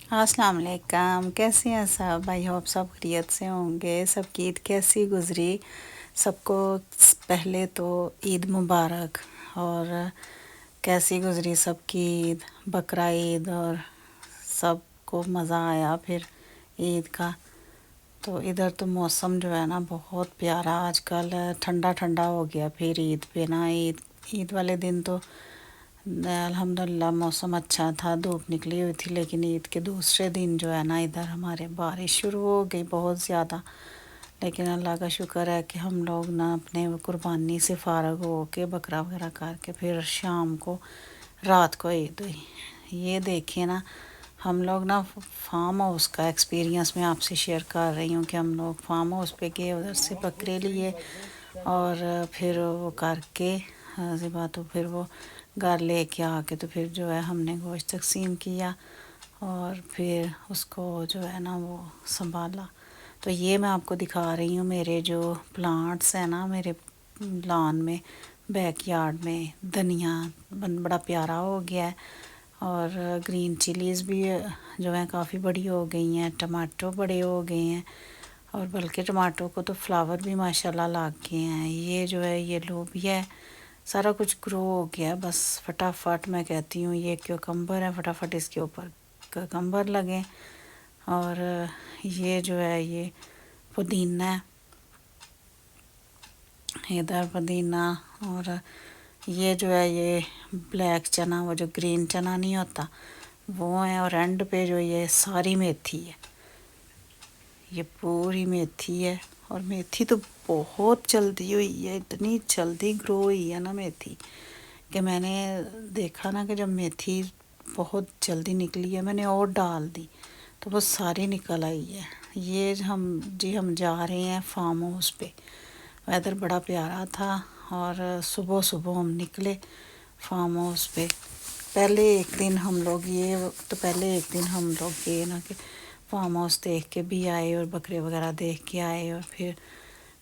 अस्सलाम वालेकुम। कैसे हैं सब? आई होप सब खैरियत से होंगे। सबकी ईद कैसी गुज़री? सबको पहले तो ईद मुबारक। और कैसी गुज़री सबकी ईद, बकरा ईद, और सबको मज़ा आया फिर ईद का। तो इधर तो मौसम जो है ना बहुत प्यारा आजकल ठंडा ठंडा हो गया। फिर ईद पे ना ईद ईद वाले दिन तो अल्हम्दुलिल्लाह मौसम अच्छा था, धूप निकली हुई थी। लेकिन ईद के दूसरे दिन जो है ना इधर हमारे बारिश शुरू हो गई बहुत ज़्यादा। लेकिन अल्लाह का शुक्र है कि हम लोग ना अपने कुर्बानी से फ़ारग हो के बकरा वगैरह करके फिर शाम को रात को ईद हुई। ये देखिए ना, हम लोग ना फार्म हाउस का एक्सपीरियंस मैं आपसे शेयर कर रही हूँ कि हम लोग फार्म हाउस पे गए, उधर से बकरे लिए और फिर वो करके सी बात, तो फिर वो घर लेके आके तो फिर जो है हमने गोश्त तकसीम किया और फिर उसको जो है ना वो संभाला। तो ये मैं आपको दिखा रही हूँ मेरे जो प्लांट्स हैं ना मेरे लॉन में, बैकयार्ड में धनिया बड़ा प्यारा हो गया है। और ग्रीन चिलीज़ भी जो है काफ़ी बड़ी हो गई हैं, टमाटो बड़े हो गए हैं, और बल्कि टमाटो को तो फ्लावर भी माशाल्लाह लग गए हैं। ये जो है ये लोबिया है, सारा कुछ ग्रो हो गया। बस फटाफट मैं कहती हूँ ये क्यूकम्बर है, फटाफट इसके ऊपर क्यूकम्बर लगे। और ये जो है ये पुदीना है, इधर पुदीना। और ये जो है ये ब्लैक चना, वो जो ग्रीन चना नहीं होता वो है। और एंड पे जो ये सारी मेथी है, ये पूरी मेथी है। और मेथी तो बहुत जल्दी हुई है, इतनी जल्दी ग्रो हुई है ना मेथी कि मैंने देखा ना कि जब मेथी बहुत जल्दी निकली है मैंने और डाल दी तो वो सारी निकल आई है। ये हम जा रहे हैं फार्म हाउस पे। वेदर बड़ा प्यारा था और सुबह सुबह हम निकले फार्म हाउस पे। पहले एक दिन हम लोग ये ना कि फार्म हाउस देख के भी आए और बकरे वगैरह देख के आए और फिर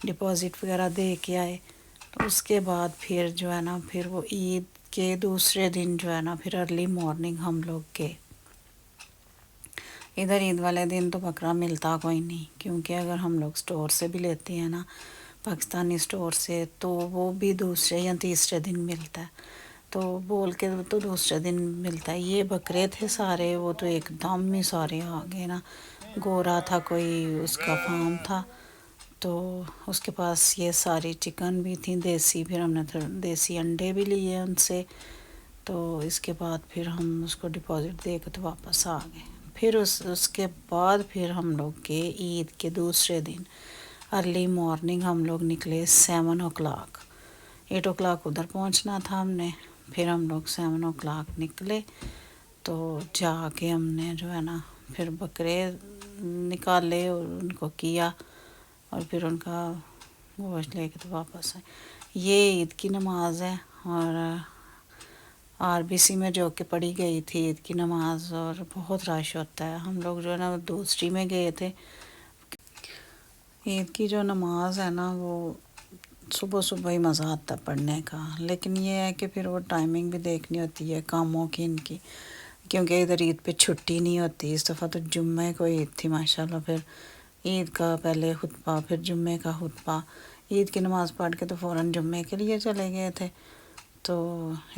डिपॉज़िट वगैरह दे के आए। तो उसके बाद फिर जो है ना फिर वो ईद के दूसरे दिन जो है ना फिर अर्ली मॉर्निंग हम लोग के इधर ईद वाले दिन तो बकरा मिलता कोई नहीं, क्योंकि अगर हम लोग स्टोर से भी लेते हैं ना पाकिस्तानी स्टोर से तो वो भी दूसरे या तीसरे दिन मिलता है। तो बोल के तो दूसरे दिन मिलता है। ये बकरे थे सारे, वो तो एकदम ही सारे आ गए ना। गोरा था कोई, उसका फार्म था, तो उसके पास ये सारी चिकन भी थी देसी। फिर हमने देसी अंडे भी लिए उनसे। तो इसके बाद फिर हम उसको डिपॉज़िट दे के तो वापस आ गए। फिर उसके बाद फिर हम लोग के ईद के दूसरे दिन अर्ली मॉर्निंग हम लोग निकले 7 o'clock। 8 o'clock उधर पहुंचना था हमने। फिर हम लोग 7 o'clock निकले तो जाके हमने जो है ना फिर बकरे निकाले और उनको किया और फिर उनका गोश्त लेके तो वापस आए। ये ईद की नमाज है और आरबीसी में जो कि पढ़ी गई थी ईद की नमाज। और बहुत रश होता है। हम लोग जो है ना दूसरी में गए थे। ईद की जो नमाज है ना वो सुबह सुबह ही मज़ा आता है पढ़ने का। लेकिन ये है कि फिर वो टाइमिंग भी देखनी होती है कामों की इनकी, क्योंकि इधर ईद पे छुट्टी नहीं होती। इस दफ़ा तो जुम्मे को ईद थी माशाल्लाह। फिर ईद का पहले खुतबा, फिर जुम्मे का खुतबा। ईद की नमाज़ पढ़ के तो फ़ौरन जुम्मे के लिए चले गए थे। तो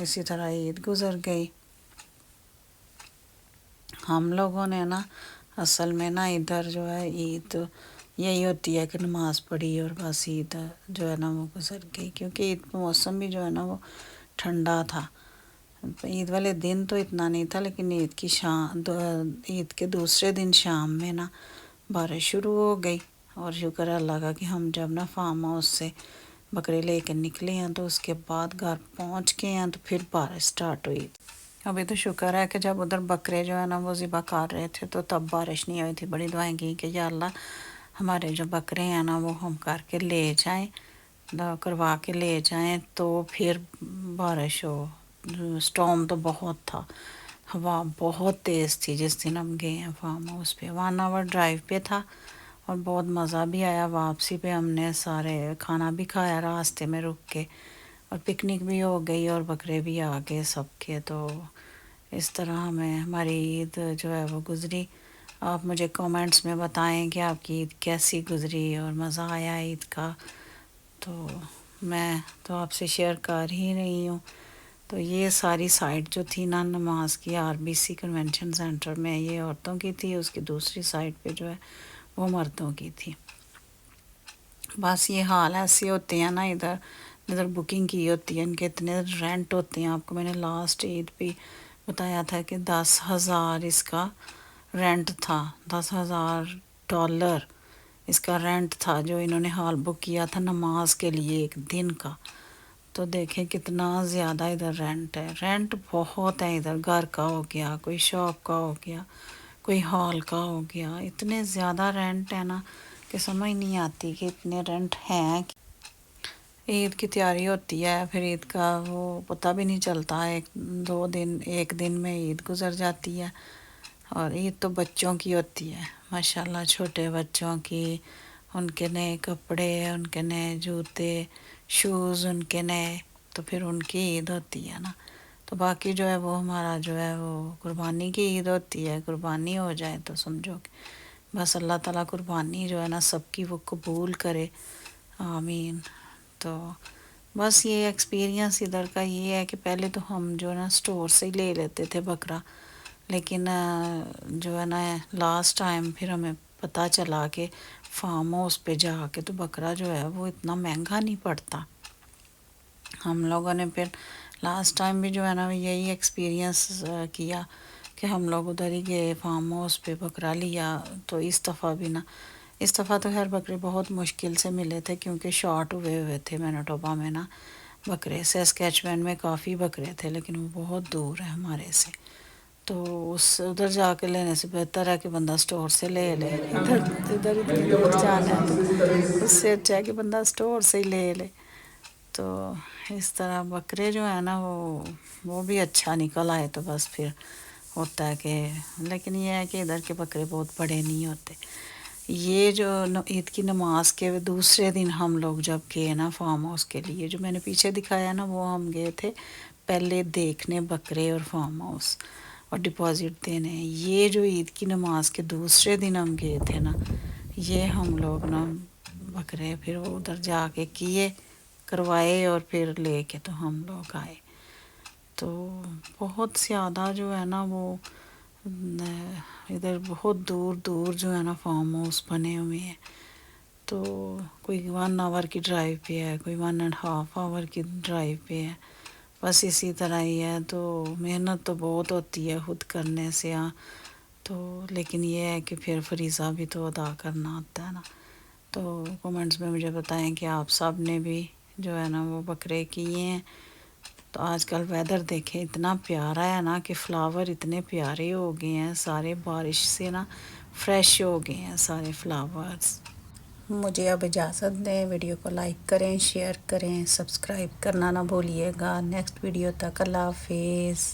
इसी तरह ईद गुज़र गई। हम लोगों ने ना असल में ना इधर जो है ईद यही होती है कि नमाज़ पढ़ी और बस ईद जो है ना वो गुज़र गई। क्योंकि ईद का मौसम भी जो है ना वो ठंडा था। ईद वाले दिन तो इतना नहीं था, लेकिन ईद के दूसरे दिन शाम में ना बारिश शुरू हो गई। और शुक्र है अल्लाह का कि हम जब ना फार्म हाउस से बकरे लेकर निकले हैं तो उसके बाद घर पहुंच गए हैं तो फिर बारिश स्टार्ट हुई। अभी तो शुक्र है कि जब उधर बकरे जो है ना वो ज़िबा कर रहे थे तो तब बारिश नहीं हुई थी। बड़ी दुआएं की कि या अल्लाह हमारे जो बकरे हैं ना वो हम करके ले जाएं, करवा के ले जाएं तो फिर बारिश हो। स्टॉर्म तो बहुत था, हवा बहुत तेज़ थी जिस दिन हम गए हैं फार्म हाउस पे। 1 आवर ड्राइव पे था और बहुत मज़ा भी आया। वापसी पे हमने सारे खाना भी खाया रास्ते में रुक के, और पिकनिक भी हो गई और बकरे भी आ गए सबके। तो اس طرح ہمیں ہماری عید جو ہے وہ گزری. آپ مجھے کامنٹس میں بتائیں کہ آپ کی عید کیسی گزری اور مزہ آیا عید کا. تو میں تو آپ سے شیئر کر ہی رہی ہوں. تو یہ ساری سائٹ جو تھی نا نماز کی RBC کنونشن سینٹر میں، یہ عورتوں کی تھی. اس کی دوسری سائٹ پہ جو ہے وہ مردوں کی تھی. بس یہ حال ایسے ہوتے ہیں نا ادھر بکنگ کی ہوتی ہے ان کے اتنے رینٹ ہوتے ہیں. آپ کو میں نے لاسٹ عید پہ بتایا تھا کہ 10,000 اس کا رینٹ تھا. $10,000 اس کا رینٹ تھا جو انہوں نے ہال بک کیا تھا نماز کے لیے ایک دن کا. تو دیکھیں کتنا زیادہ ادھر رینٹ ہے. رینٹ بہت ہے ادھر. گھر کا ہو گیا، کوئی شاپ کا ہو گیا، کوئی ہال کا ہو گیا. اتنے زیادہ رینٹ ہے نا کہ سمجھ نہیں آتی کہ اتنے رینٹ ہیں. عید کی تیاری ہوتی ہے، پھر عید کا وہ پتہ بھی نہیں چلتا. ایک دن میں عید گزر جاتی ہے. اور عید تو بچوں کی ہوتی ہے ماشاءاللہ، چھوٹے بچوں کی. ان کے نئے کپڑے، ان کے نئے جوتے، شوز ان کے نئے، تو پھر ان کی عید ہوتی ہے نا. تو باقی جو ہے وہ ہمارا جو ہے وہ قربانی کی عید ہوتی ہے. قربانی ہو جائے تو سمجھو کہ بس اللہ تعالیٰ قربانی جو ہے نا سب کی وہ قبول کرے، آمین. تو بس یہ ایکسپیرینس ادھر کا یہ ہے کہ پہلے تو ہم جو ہے نا اسٹور سے ہی لے لیتے تھے بکرا، لیکن جو ہے نا لاسٹ ٹائم پھر ہمیں پتہ چلا کہ فارم ہاؤس پہ جا کے تو بکرا جو ہے وہ اتنا مہنگا نہیں پڑتا. ہم لوگوں نے پھر لاسٹ ٹائم بھی جو ہے نا یہی ایکسپیرینس کیا کہ ہم لوگ ادھر ہی گئے فارم ہاؤس پہ بکرا لیا. تو اس دفعہ بھی نا، اس دفعہ تو خیر بکرے بہت مشکل سے ملے تھے کیونکہ شارٹ ہوئے تھے مینوٹوبا میں نا بکرے. سیسکیچوین میں کافی بکرے تھے لیکن وہ بہت دور ہے ہمارے سے. تو ادھر جا کے لینے سے بہتر ہے کہ بندہ اسٹور سے لے لے. ادھر اتنی دور جانا ہے تو اس سے اچھا ہے کہ بندہ اسٹور سے ہی لے لے. تو اس طرح بکرے جو ہیں نا وہ بھی اچھا نکل آئے. تو بس پھر ہوتا ہے کہ، لیکن یہ ہے کہ ادھر کے بکرے بہت بڑے نہیں ہوتے. یہ جو عید کی نماز کے دوسرے دن ہم لوگ جب گئے نا فارم ہاؤس کے لیے، جو میں نے پیچھے دکھایا نا وہ ہم گئے تھے پہلے دیکھنے بکرے اور فارم ہاؤس اور ڈپازٹ دینے. یہ جو عید کی نماز کے دوسرے دن ہم گئے تھے نا، یہ ہم لوگ نا بکرے پھر وہ ادھر جا کے کروائے اور پھر لے کے تو ہم لوگ آئے. تو بہت زیادہ جو ہے نا وہ ادھر بہت دور دور جو ہے نا فارم ہاؤس بنے ہوئے ہیں. تو کوئی 1 آور کی ڈرائیو پہ ہے، کوئی 1.5 آور کی ڈرائیو پہ ہے. بس اسی طرح ہی ہے. تو محنت تو بہت ہوتی ہے خود کرنے سے تو لیکن یہ ہے کہ پھر فریضہ بھی تو ادا کرنا ہوتا ہے نا. تو کومنٹس میں مجھے بتائیں کہ آپ سب نے بھی جو ہے نا وہ بکرے کیے ہیں. تو آج کل ویدر دیکھیں اتنا پیارا ہے نا کہ فلاور اتنے پیارے ہو گئے ہیں سارے، بارش سے نا فریش ہو گئے ہیں سارے فلاورز. مجھے اب اجازت دیں. ویڈیو کو لائک کریں، شیئر کریں، سبسکرائب کرنا نہ بھولیے گا. نیکسٹ ویڈیو تک اللہ حافظ.